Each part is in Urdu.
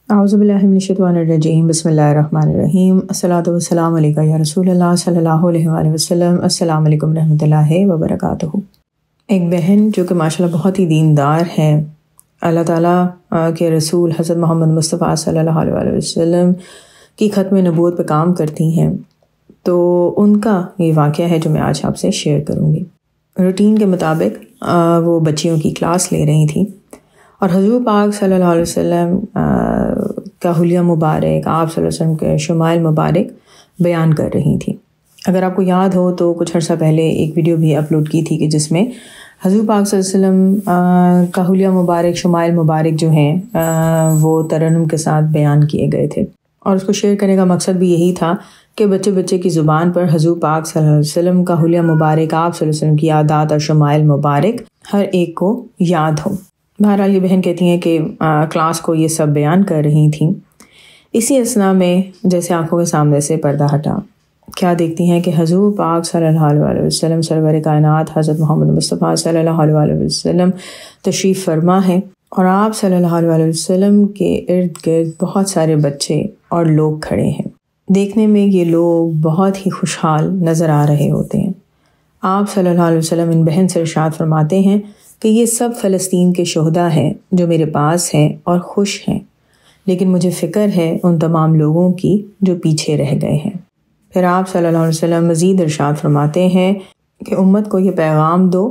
اعوذ باللہ من الشیطان الرجیم بسم اللہ الرحمن الرحیم الصلاۃ والسلام علیکہ یا رسول اللہ صلی اللہ علیہ وآلہ وسلم۔ السلام علیکم رحمۃ اللہ وبرکاتہ۔ ایک بہن جو کہ ماشاءاللہ بہت ہی دیندار ہے، اللہ تعالیٰ کے رسول حضرت محمد مصطفیٰ صلی اللہ علیہ وآلہ وسلم کی ختم نبوت پہ کام کرتی ہیں، تو ان کا یہ واقعہ ہے جو میں آج آپ سے شیئر کروں گی۔ روٹین کے مطابق وہ بچیوں کی کلاس لے رہی تھیں اور حضور پاک صلی اللہ علیہ وسلم کا حلیہ مبارک، آپ صلی اللہ علیہ وسلم کے شمائل مبارک بیان کر رہی تھیں۔ اگر آپ کو یاد ہو تو کچھ عرصہ پہلے ایک ویڈیو بھی اپلوڈ کی تھی کہ جس میں حضور پاک صلی اللہ علیہ وسلم کا حلیہ مبارک، شمائل مبارک جو ہیں وہ ترنم کے ساتھ بیان کیے گئے تھے، اور اس کو شیئر کرنے کا مقصد بھی یہی تھا کہ بچے کی زبان پر حضور پاک صلی اللہ علیہ وسلم کا حلیہ مبارک، آپ صلی اللہ علیہ وسلم کی عادات اور شمائل مبارک ہر ایک کو یاد ہو۔ بہرحال یہ بہن کہتی ہیں کہ کلاس کو یہ سب بیان کر رہی تھیں، اسی اثنا میں جیسے آنکھوں کے سامنے سے پردہ ہٹا، کیا دیکھتی ہیں کہ حضور پاک صلی اللہ علیہ وسلم سرور کائنات حضرت محمد مصطفیٰ صلی اللہ علیہ وسلم تشریف فرما ہے، اور آپ صلی اللہ علیہ وسلم کے ارد گرد بہت سارے بچے اور لوگ کھڑے ہیں۔ دیکھنے میں یہ لوگ بہت ہی خوشحال نظر آ رہے ہوتے ہیں۔ آپ صلی اللہ علیہ وسلم ان بہن سے ارشاد فرماتے ہیں کہ یہ سب فلسطین کے شہداء ہیں جو میرے پاس ہیں اور خوش ہیں، لیکن مجھے فکر ہے ان تمام لوگوں کی جو پیچھے رہ گئے ہیں۔ پھر آپ صلی اللہ علیہ وسلم مزید ارشاد فرماتے ہیں کہ امت کو یہ پیغام دو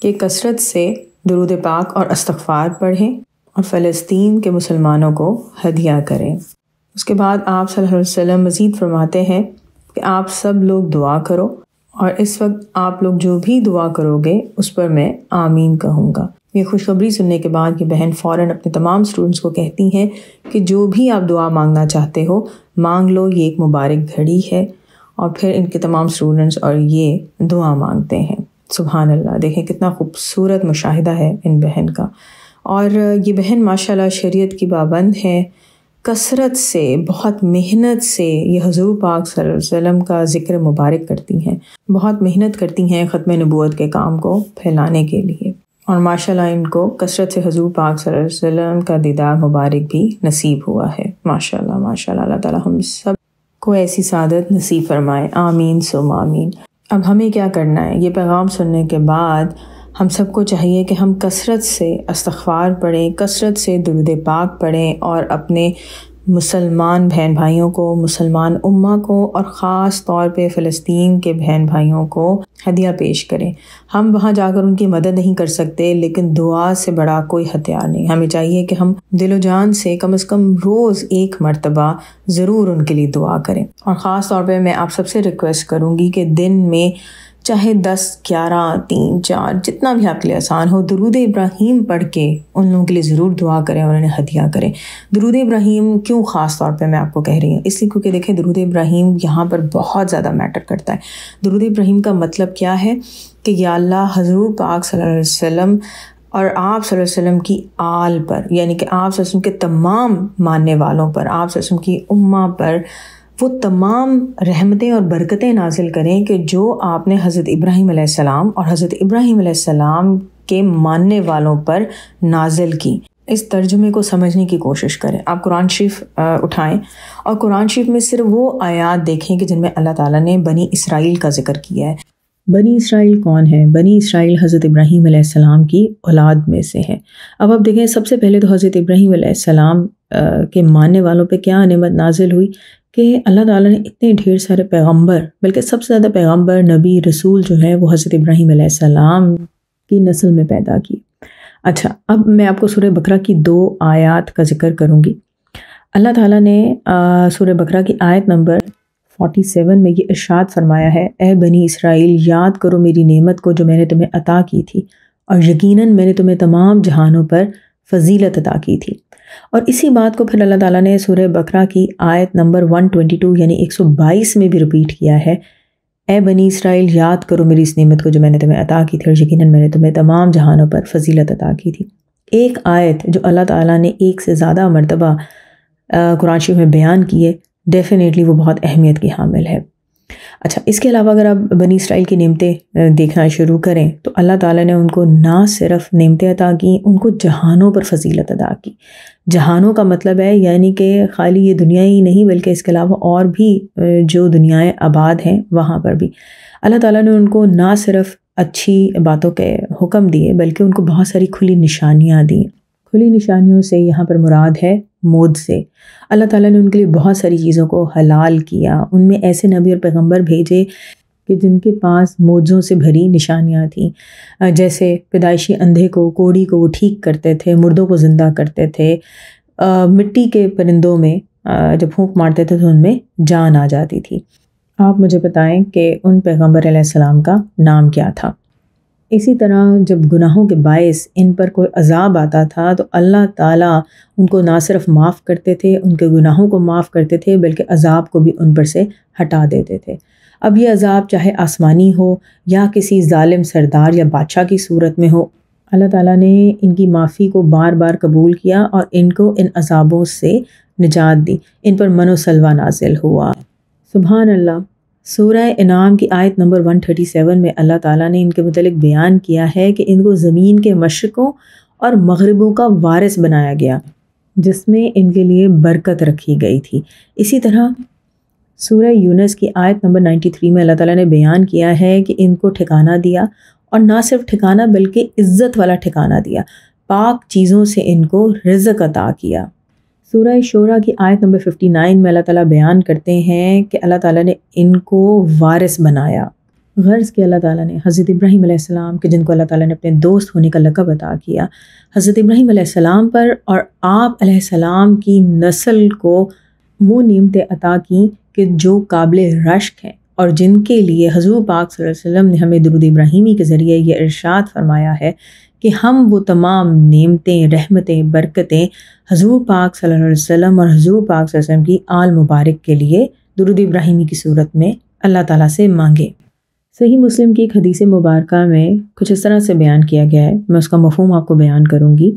کہ کثرت سے درود پاک اور استغفار پڑھیں اور فلسطین کے مسلمانوں کو ہدیہ کریں۔ اس کے بعد آپ صلی اللہ علیہ وسلم مزید فرماتے ہیں کہ آپ سب لوگ دعا کرو، اور اس وقت آپ لوگ جو بھی دعا کرو گے اس پر میں آمین کہوں گا۔ یہ خوشخبری سننے کے بعد یہ بہن فوراً اپنے تمام اسٹوڈنٹس کو کہتی ہیں کہ جو بھی آپ دعا مانگنا چاہتے ہو مانگ لو، یہ ایک مبارک گھڑی ہے، اور پھر ان کے تمام اسٹوڈنٹس اور یہ دعا مانگتے ہیں۔ سبحان اللہ، دیکھیں کتنا خوبصورت مشاہدہ ہے ان بہن کا۔ اور یہ بہن ماشاءاللہ شریعت کی پابند ہے، کثرت سے، بہت محنت سے یہ حضور پاک صلی اللہ علیہ وسلم کا ذکر مبارک کرتی ہیں، بہت محنت کرتی ہیں ختم نبوت کے کام کو پھیلانے کے لیے، اور ماشاءاللہ ان کو کثرت سے حضور پاک صلی اللہ علیہ وسلم کا دیدار مبارک بھی نصیب ہوا ہے۔ ماشاءاللہ ماشاءاللہ، اللہ تعالیٰ ہم سب کو ایسی سعادت نصیب فرمائے، آمین ثم آمین۔ اب ہمیں کیا کرنا ہے؟ یہ پیغام سننے کے بعد ہم سب کو چاہیے کہ ہم کثرت سے استغفار پڑھیں، کثرت سے درود پاک پڑھیں، اور اپنے مسلمان بہن بھائیوں کو، مسلمان امہ کو، اور خاص طور پہ فلسطین کے بہن بھائیوں کو ہدیہ پیش کریں۔ ہم وہاں جا کر ان کی مدد نہیں کر سکتے، لیکن دعا سے بڑا کوئی ہتھیار نہیں۔ ہمیں چاہیے کہ ہم دل و جان سے کم از کم روز ایک مرتبہ ضرور ان کے لیے دعا کریں، اور خاص طور پہ میں آپ سب سے ریکویسٹ کروں گی کہ دن میں چاہے 10، 11، 3، 4 جتنا بھی آپ کے لیے آسان ہو، درود ابراہیم پڑھ کے ان لوگوں کے لیے ضرور دعا کریں اور انہیں ہدیہ کریں۔ درود ابراہیم کیوں خاص طور پہ میں آپ کو کہہ رہی ہوں؟ اس لیے کیونکہ دیکھیں درود ابراہیم یہاں پر بہت زیادہ میٹر کرتا ہے۔ درود ابراہیم کا مطلب کیا ہے کہ یا اللہ حضور پاک صلی اللہ علیہ وسلم اور آپ صلی اللہ علیہ وسلم کی آل پر، یعنی کہ آپ صلی اللہ علیہ وسلم کے تمام ماننے والوں پر، آپ صلی اللہ علیہ وسلم کی امہ پر وہ تمام رحمتیں اور برکتیں نازل کریں کہ جو آپ نے حضرت ابراہیم علیہ السلام اور حضرت ابراہیم علیہ السلام کے ماننے والوں پر نازل کی۔ اس ترجمے کو سمجھنے کی کوشش کریں۔ آپ قرآن شریف اٹھائیں اور قرآن شریف میں صرف وہ آیات دیکھیں کہ جن میں اللہ تعالیٰ نے بنی اسرائیل کا ذکر کیا ہے۔ بنی اسرائیل کون ہے؟ بنی اسرائیل حضرت ابراہیم علیہ السلام کی اولاد میں سے ہے۔ اب آپ دیکھیں، سب سے پہلے تو حضرت ابراہیم علیہ السلام کے ماننے والوں پہ کیا نعمت نازل ہوئی کہ اللہ تعالیٰ نے اتنے ڈھیر سارے پیغمبر، بلکہ سب سے زیادہ پیغمبر، نبی، رسول جو ہے وہ حضرت ابراہیم علیہ السلام کی نسل میں پیدا کی۔ اچھا، اب میں آپ کو سورہ بقرہ کی 2 آیات کا ذکر کروں گی۔ اللہ تعالیٰ نے سورہ بقرہ کی آیت نمبر 47 میں یہ ارشاد فرمایا ہے، اے بنی اسرائیل، یاد کرو میری نعمت کو جو میں نے تمہیں عطا کی تھی، اور یقیناً میں نے تمہیں تمام جہانوں پر فضیلت عطا کی تھی۔ اور اسی بات کو پھر اللہ تعالیٰ نے سورہ بقرہ کی آیت نمبر 122 یعنی 122 میں بھی رپیٹ کیا ہے، اے بنی اسرائیل، یاد کرو میری اس نعمت کو جو میں نے تمہیں عطا کی تھی، اور یقیناً میں نے تمہیں تمام جہانوں پر فضیلت عطا کی تھی۔ ایک آیت جو اللہ تعالیٰ نے ایک سے زیادہ مرتبہ قرآن شریف میں بیان کی ہے، ڈیفینیٹلی وہ بہت اہمیت کی حامل ہے۔ اچھا، اس کے علاوہ اگر آپ بنی اسرائیل کی نعمتیں دیکھنا شروع کریں تو اللہ تعالیٰ نے ان کو نہ صرف نعمتیں عطا کیں، ان کو جہانوں پر فضیلت عطا کی۔ جہانوں کا مطلب ہے یعنی کہ خالی یہ دنیا ہی نہیں بلکہ اس کے علاوہ اور بھی جو دنیائیں آباد ہیں وہاں پر بھی اللہ تعالیٰ نے ان کو نہ صرف اچھی باتوں کے حکم دیے بلکہ ان کو بہت ساری کھلی نشانیاں دیں۔ کھلی نشانیوں سے یہاں پر مراد ہے موت سے۔ اللہ تعالیٰ نے ان کے لیے بہت ساری چیزوں کو حلال کیا، ان میں ایسے نبی اور پیغمبر بھیجے کہ جن کے پاس معجزوں سے بھری نشانیاں تھیں، جیسے پیدائشی اندھے کو، کوڑی کو وہ ٹھیک کرتے تھے، مردوں کو زندہ کرتے تھے، مٹی کے پرندوں میں جب پھونک مارتے تھے تو ان میں جان آ جاتی تھی۔ آپ مجھے بتائیں کہ ان پیغمبر علیہ السلام کا نام کیا تھا؟ اسی طرح جب گناہوں کے باعث ان پر کوئی عذاب آتا تھا تو اللہ تعالیٰ ان کو نہ صرف معاف کرتے تھے، ان کے گناہوں کو معاف کرتے تھے بلکہ عذاب کو بھی ان پر سے ہٹا دیتے تھے۔ اب یہ عذاب چاہے آسمانی ہو یا کسی ظالم سردار یا بادشاہ کی صورت میں ہو، اللہ تعالیٰ نے ان کی معافی کو بار بار قبول کیا اور ان کو ان عذابوں سے نجات دی، ان پر من و سلوہ نازل ہوا۔ سبحان اللہ۔ سورہ انعام کی آیت نمبر 137 میں اللہ تعالیٰ نے ان کے متعلق بیان کیا ہے کہ ان کو زمین کے مشرقوں اور مغربوں کا وارث بنایا گیا، جس میں ان کے لیے برکت رکھی گئی تھی۔ اسی طرح سورہ یونس کی آیت نمبر 93 میں اللہ تعالیٰ نے بیان کیا ہے کہ ان کو ٹھکانہ دیا، اور نہ صرف ٹھکانہ بلکہ عزت والا ٹھکانہ دیا، پاک چیزوں سے ان کو رزق عطا کیا۔ سورہ شورى کی آیت نمبر 59 میں اللہ تعالیٰ بیان کرتے ہیں کہ اللہ تعالیٰ نے ان کو وارث بنایا۔ غرض کہ اللہ تعالیٰ نے حضرت ابراہیم علیہ السلام کے، جن کو اللہ تعالیٰ نے اپنے دوست ہونے کا لقب عطا کیا، حضرت ابراہیم علیہ السلام پر اور آپ علیہ السلام کی نسل کو وہ نعمتیں عطا کیں کہ جو قابل رشک ہیں، اور جن کے لیے حضور پاک صلی اللہ علیہ وسلم نے ہمیں درود ابراہیمی کے ذریعے یہ ارشاد فرمایا ہے کہ ہم وہ تمام نعمتیں، رحمتیں، برکتیں حضور پاک صلی اللہ علیہ وسلم اور حضور پاک صلی اللہ علیہ وسلم کی آل مبارک کے لیے درود ابراہیمی کی صورت میں اللہ تعالیٰ سے مانگیں۔ صحیح مسلم کی ایک حدیث مبارکہ میں کچھ اس طرح سے بیان کیا گیا ہے، میں اس کا مفہوم آپ کو بیان کروں گی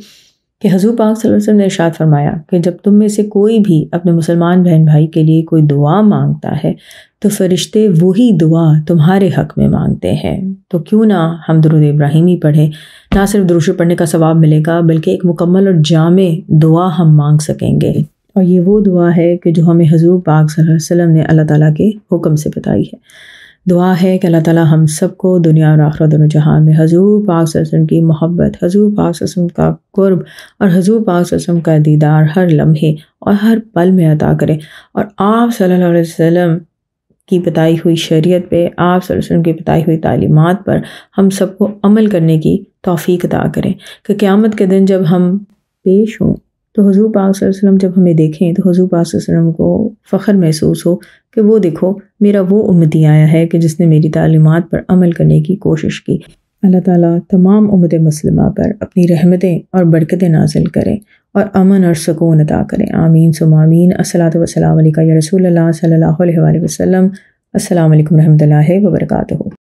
کہ حضور پاک صلی اللہ علیہ وسلم نے ارشاد فرمایا کہ جب تم میں سے کوئی بھی اپنے مسلمان بہن بھائی کے لیے کوئی دعا مانگتا ہے تو فرشتے وہی دعا تمہارے حق میں مانگتے ہیں، تو کیوں نہ ہم درود ابراہیمی پڑھیں، نہ صرف درود پڑھنے کا ثواب ملے گا بلکہ ایک مکمل اور جامع دعا ہم مانگ سکیں گے، اور یہ وہ دعا ہے کہ جو ہمیں حضور پاک صلی اللہ علیہ وسلم نے اللہ تعالیٰ کے حکم سے بتائی ہے۔ دعا ہے کہ اللہ تعالیٰ ہم سب کو دنیا اور آخرت دونوں جہان میں حضور پاک صلی اللہ علیہ وسلم کی محبت، حضور پاک صلی اللہ علیہ وسلم کا قرب اور حضور پاک صلی اللہ علیہ وسلم کا دیدار ہر لمحے اور ہر پل میں عطا کرے، اور آپ صلی اللہ علیہ وسلم کی بتائی ہوئی شریعت پہ، آپ صلی اللہ علیہ وسلم کی بتائی ہوئی تعلیمات پر ہم سب کو عمل کرنے کی توفیق عطا کریں، کہ قیامت کے دن جب ہم پیش ہوں تو حضور پاک صلی اللہ علیہ وسلم جب ہمیں دیکھیں تو حضور پاک صلی اللہ علیہ وسلم کو فخر محسوس ہو کہ وہ دیکھو میرا وہ امتی آیا ہے کہ جس نے میری تعلیمات پر عمل کرنے کی کوشش کی۔ اللہ تعالیٰ تمام امت مسلمہ پر اپنی رحمتیں اور برکتیں نازل کریں اور امن اور سکون عطا کریں، آمین ثم آمین۔ الصلاۃ والسلام علیکہ یا رسول اللہ صلی اللہ علیہ وآلہ وسلم۔ السلام علیکم ورحمۃ اللہ وبرکاتہ۔